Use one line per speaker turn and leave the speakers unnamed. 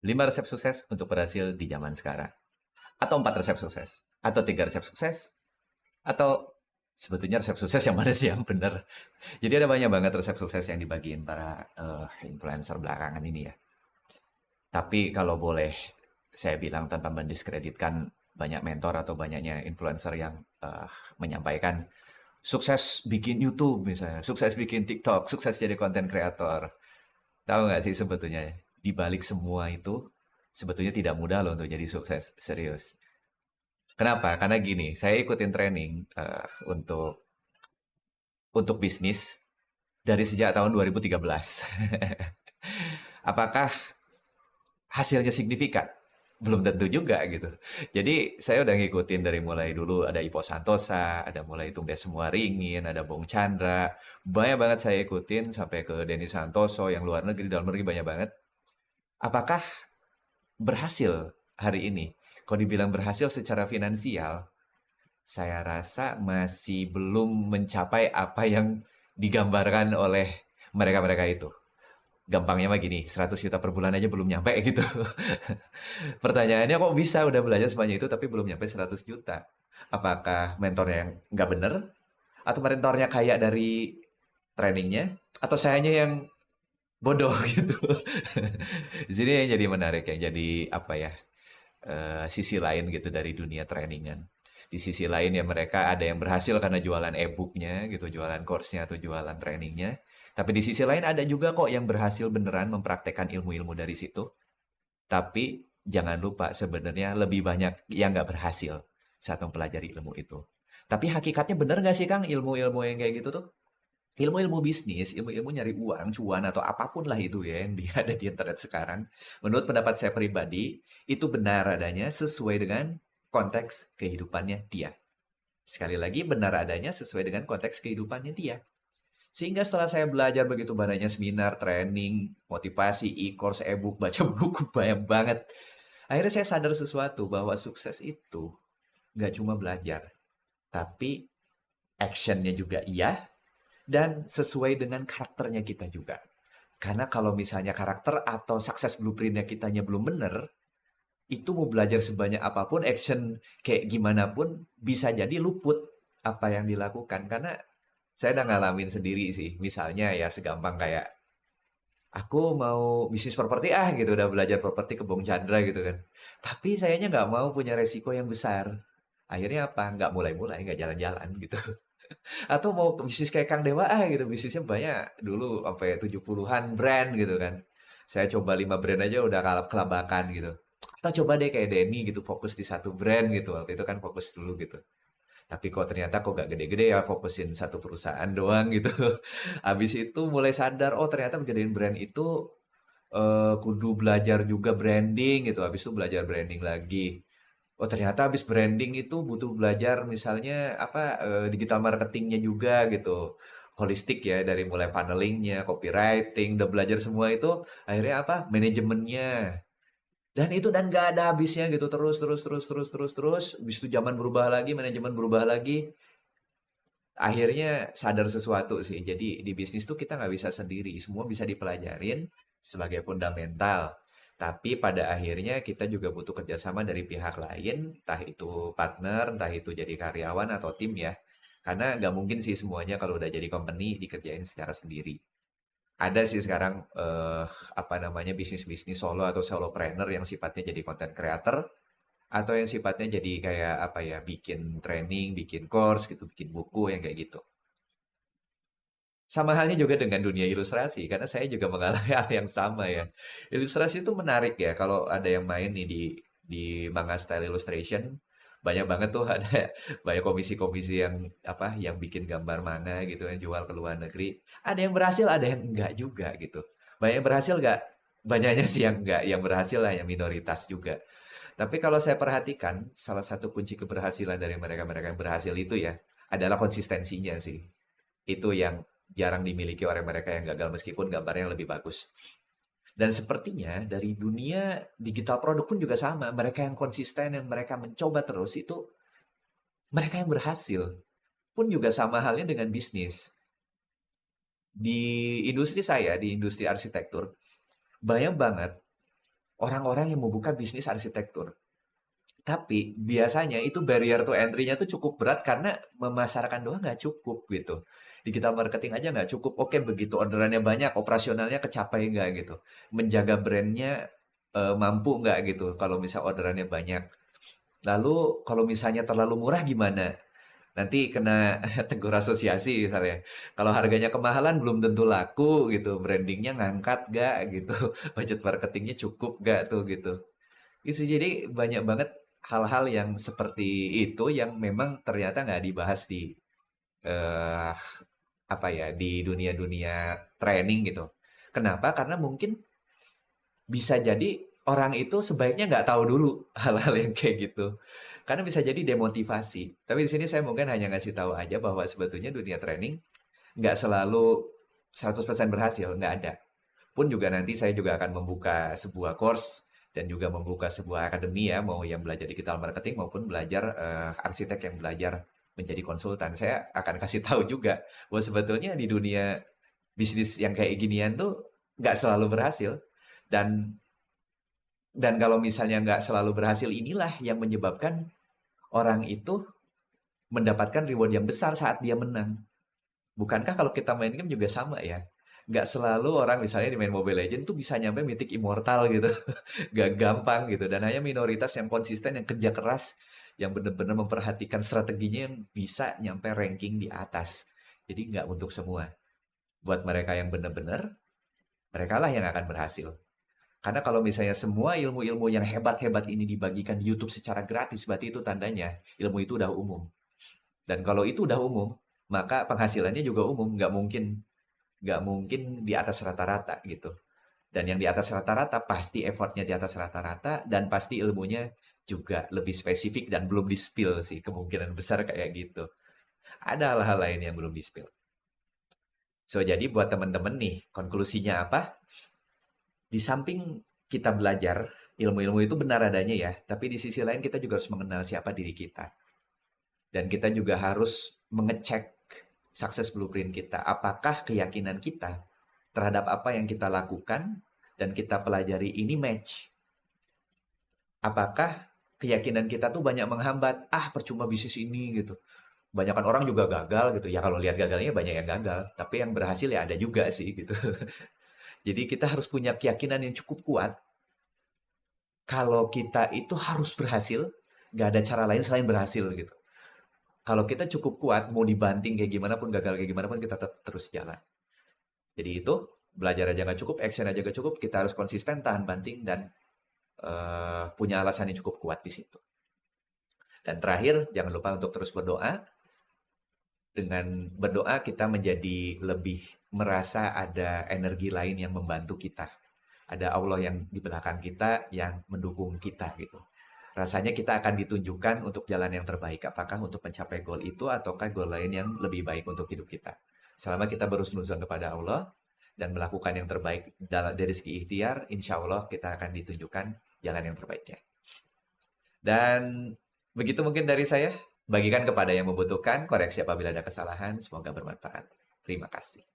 5 resep sukses untuk berhasil di zaman sekarang. Atau 4 resep sukses. Atau 3 resep sukses. Atau sebetulnya resep sukses yang mana sih yang benar. Jadi ada banyak banget resep sukses yang dibagiin para influencer belakangan ini ya. Tapi kalau boleh saya bilang tanpa mendiskreditkan banyak mentor atau banyaknya influencer yang menyampaikan sukses bikin YouTube misalnya, sukses bikin TikTok, sukses jadi konten kreator. Tahu nggak sih sebetulnya di balik semua itu sebetulnya tidak mudah loh untuk jadi sukses, serius. Kenapa? Karena gini, saya ikutin training untuk bisnis dari sejak tahun 2013. Apakah hasilnya signifikan? Belum tentu juga gitu. Jadi saya udah ngikutin dari mulai dulu ada Ipo Santosa, ada mulai Tung Semua Ringin, ada Bung Chandra. Banyak banget saya ikutin sampai ke Denny Santoso yang luar negeri, dalam negeri banyak banget. Apakah berhasil hari ini? Kalau dibilang berhasil secara finansial, saya rasa masih belum mencapai apa yang digambarkan oleh mereka-mereka itu. Gampangnya mah gini, 100 juta per bulan aja belum nyampe gitu. Pertanyaannya kok bisa udah belajar sebanyak itu tapi belum nyampe 100 juta? Apakah mentornya yang nggak bener? Atau mentornya kaya dari trainingnya? Atau sayanya yang bodoh gitu? Di sini yang jadi menarik, yang jadi apa ya, sisi lain gitu dari dunia trainingan. Di sisi lain ya mereka ada yang berhasil karena jualan e-booknya gitu, jualan course-nya atau jualan trainingnya. Tapi di sisi lain ada juga kok yang berhasil beneran mempraktekkan ilmu-ilmu dari situ. Tapi jangan lupa sebenarnya lebih banyak yang nggak berhasil saat mempelajari ilmu itu. Tapi hakikatnya bener nggak sih Kang ilmu-ilmu yang kayak gitu tuh? Ilmu-ilmu bisnis, ilmu-ilmu nyari uang, cuan, atau apapun lah itu ya yang ada di internet sekarang. Menurut pendapat saya pribadi, itu benar adanya sesuai dengan konteks kehidupannya dia. Sekali lagi, benar adanya sesuai dengan konteks kehidupannya dia. Sehingga setelah saya belajar begitu banyaknya seminar, training, motivasi, e-course, e-book, baca buku banyak banget. Akhirnya saya sadar sesuatu bahwa sukses itu nggak cuma belajar, tapi actionnya juga iya, dan sesuai dengan karakternya kita juga. Karena kalau misalnya karakter atau sukses blueprintnya kitanya belum bener, itu mau belajar sebanyak apapun, action kayak gimana pun, bisa jadi luput apa yang dilakukan. Karena saya udah ngalamin sendiri sih. Misalnya ya segampang kayak, aku mau bisnis properti gitu, udah belajar properti ke Bung Chandra gitu kan. Tapi sayanya nggak mau punya resiko yang besar. Akhirnya apa? Nggak mulai-mulai, nggak jalan-jalan gitu. Atau mau ke bisnis kayak Kang Dewa gitu, bisnisnya banyak dulu sampai 70-an brand gitu kan. Saya coba 5 brand aja udah kelabakan gitu. Atau coba deh kayak Denny gitu, fokus di satu brand gitu. Waktu itu kan fokus dulu gitu. Tapi kok ternyata kok gak gede-gede ya, fokusin satu perusahaan doang gitu. Habis itu mulai sadar, oh ternyata gedein brand itu kudu belajar juga branding gitu. Habis itu belajar branding lagi. Oh ternyata habis branding itu butuh belajar misalnya apa digital marketingnya juga gitu. Holistik ya dari mulai funnelingnya, copywriting, udah belajar semua itu akhirnya apa? Manajemennya. Dan itu dan gak ada habisnya gitu terus terus terus terus terus terus. Habis itu zaman berubah lagi, manajemen berubah lagi. Akhirnya sadar sesuatu sih. Jadi di bisnis tuh kita nggak bisa sendiri. Semua bisa dipelajarin sebagai fundamental. Tapi pada akhirnya kita juga butuh kerjasama dari pihak lain, entah itu partner, entah itu jadi karyawan atau tim ya. Karena nggak mungkin sih semuanya kalau udah jadi company dikerjain secara sendiri. Ada sih sekarang apa namanya bisnis-bisnis solo atau solopreneur yang sifatnya jadi content creator atau yang sifatnya jadi kayak apa ya bikin training, bikin course gitu, bikin buku yang kayak gitu. Sama halnya juga dengan dunia ilustrasi, karena saya juga mengalami hal yang sama ya. Ilustrasi itu menarik ya, kalau ada yang main nih di Manga Style Illustration, banyak banget tuh ada banyak komisi-komisi yang apa yang bikin gambar manga gitu yang jual ke luar negeri. Ada yang berhasil, ada yang enggak juga gitu. Banyak yang berhasil enggak? Banyaknya sih yang enggak, yang berhasil lah yang minoritas juga. Tapi kalau saya perhatikan, salah satu kunci keberhasilan dari mereka-mereka yang berhasil itu ya adalah konsistensinya sih. Itu yang jarang dimiliki oleh mereka yang gagal meskipun gambarnya lebih bagus. Dan sepertinya dari dunia digital produk pun juga sama. Mereka yang konsisten, yang mereka mencoba terus itu mereka yang berhasil. Pun juga sama halnya dengan bisnis. Di industri saya, di industri arsitektur, banyak banget orang-orang yang mau buka bisnis arsitektur. Tapi biasanya itu barrier to entry-nya tuh cukup berat karena memasarkan doang nggak cukup gitu. Digital marketing aja nggak cukup. Oke, begitu orderannya banyak, operasionalnya kecapai nggak gitu. Menjaga brandnya mampu nggak gitu kalau misal orderannya banyak. Lalu kalau misalnya terlalu murah gimana? Nanti kena tegur asosiasi misalnya. Kalau harganya kemahalan belum tentu laku gitu. Brandingnya ngangkat nggak gitu. Budget marketingnya cukup nggak tuh gitu. Itu jadi banyak banget hal-hal yang seperti itu yang memang ternyata nggak dibahas di eh, apa ya di dunia-dunia training gitu. Kenapa? Karena mungkin bisa jadi orang itu sebaiknya nggak tahu dulu hal-hal yang kayak gitu. Karena bisa jadi demotivasi. Tapi di sini saya mungkin hanya ngasih tahu aja bahwa sebetulnya dunia training nggak selalu 100% berhasil, nggak ada. Pun juga nanti saya juga akan membuka sebuah course dan juga membuka sebuah akademi ya, mau yang belajar digital marketing maupun belajar arsitek yang belajar menjadi konsultan. Saya akan kasih tahu juga bahwa sebetulnya di dunia bisnis yang kayak ginian tuh nggak selalu berhasil. Dan kalau misalnya nggak selalu berhasil inilah yang menyebabkan orang itu mendapatkan reward yang besar saat dia menang. Bukankah kalau kita main game juga sama ya? Nggak selalu orang misalnya di main Mobile Legends tuh bisa nyampe Mythic Immortal gitu. Nggak gampang gitu. Dan hanya minoritas yang konsisten, yang kerja keras, yang benar-benar memperhatikan strateginya yang bisa nyampe ranking di atas. Jadi nggak untuk semua. Buat mereka yang benar-benar, mereka lah yang akan berhasil. Karena kalau misalnya semua ilmu-ilmu yang hebat-hebat ini dibagikan di YouTube secara gratis, berarti itu tandanya ilmu itu udah umum. Dan kalau itu udah umum, maka penghasilannya juga umum, nggak mungkin di atas rata-rata gitu. Dan yang di atas rata-rata pasti effortnya di atas rata-rata dan pasti ilmunya juga lebih spesifik dan belum di-spill sih, kemungkinan besar kayak gitu. Ada hal-hal lain yang belum di-spill. So, jadi buat teman-teman nih, konklusinya apa? Di samping kita belajar, ilmu-ilmu itu benar adanya ya, tapi di sisi lain kita juga harus mengenal siapa diri kita. Dan kita juga harus mengecek sukses blueprint kita. Apakah keyakinan kita terhadap apa yang kita lakukan dan kita pelajari ini match? Apakah keyakinan kita tuh banyak menghambat? Ah, percuma bisnis ini gitu. Banyakan orang juga gagal gitu. Ya kalau lihat gagalnya banyak yang gagal, tapi yang berhasil ya ada juga sih gitu. Jadi kita harus punya keyakinan yang cukup kuat. Kalau kita itu harus berhasil, nggak ada cara lain selain berhasil gitu. Kalau kita cukup kuat, mau dibanting kayak gimana pun, gagal kayak gimana pun, kita tetap terus jalan. Jadi itu, belajar aja nggak cukup, action aja nggak cukup, kita harus konsisten, tahan banting, dan punya alasan yang cukup kuat di situ. Dan terakhir, jangan lupa untuk terus berdoa. Dengan berdoa, kita menjadi lebih merasa ada energi lain yang membantu kita. Ada Allah yang di belakang kita, yang mendukung kita gitu. Rasanya kita akan ditunjukkan untuk jalan yang terbaik. Apakah untuk mencapai goal itu ataukah goal lain yang lebih baik untuk hidup kita. Selama kita berhusnuzon kepada Allah dan melakukan yang terbaik dari segi ikhtiar, insya Allah kita akan ditunjukkan jalan yang terbaiknya. Dan begitu mungkin dari saya. Bagikan kepada yang membutuhkan, koreksi apabila ada kesalahan. Semoga bermanfaat. Terima kasih.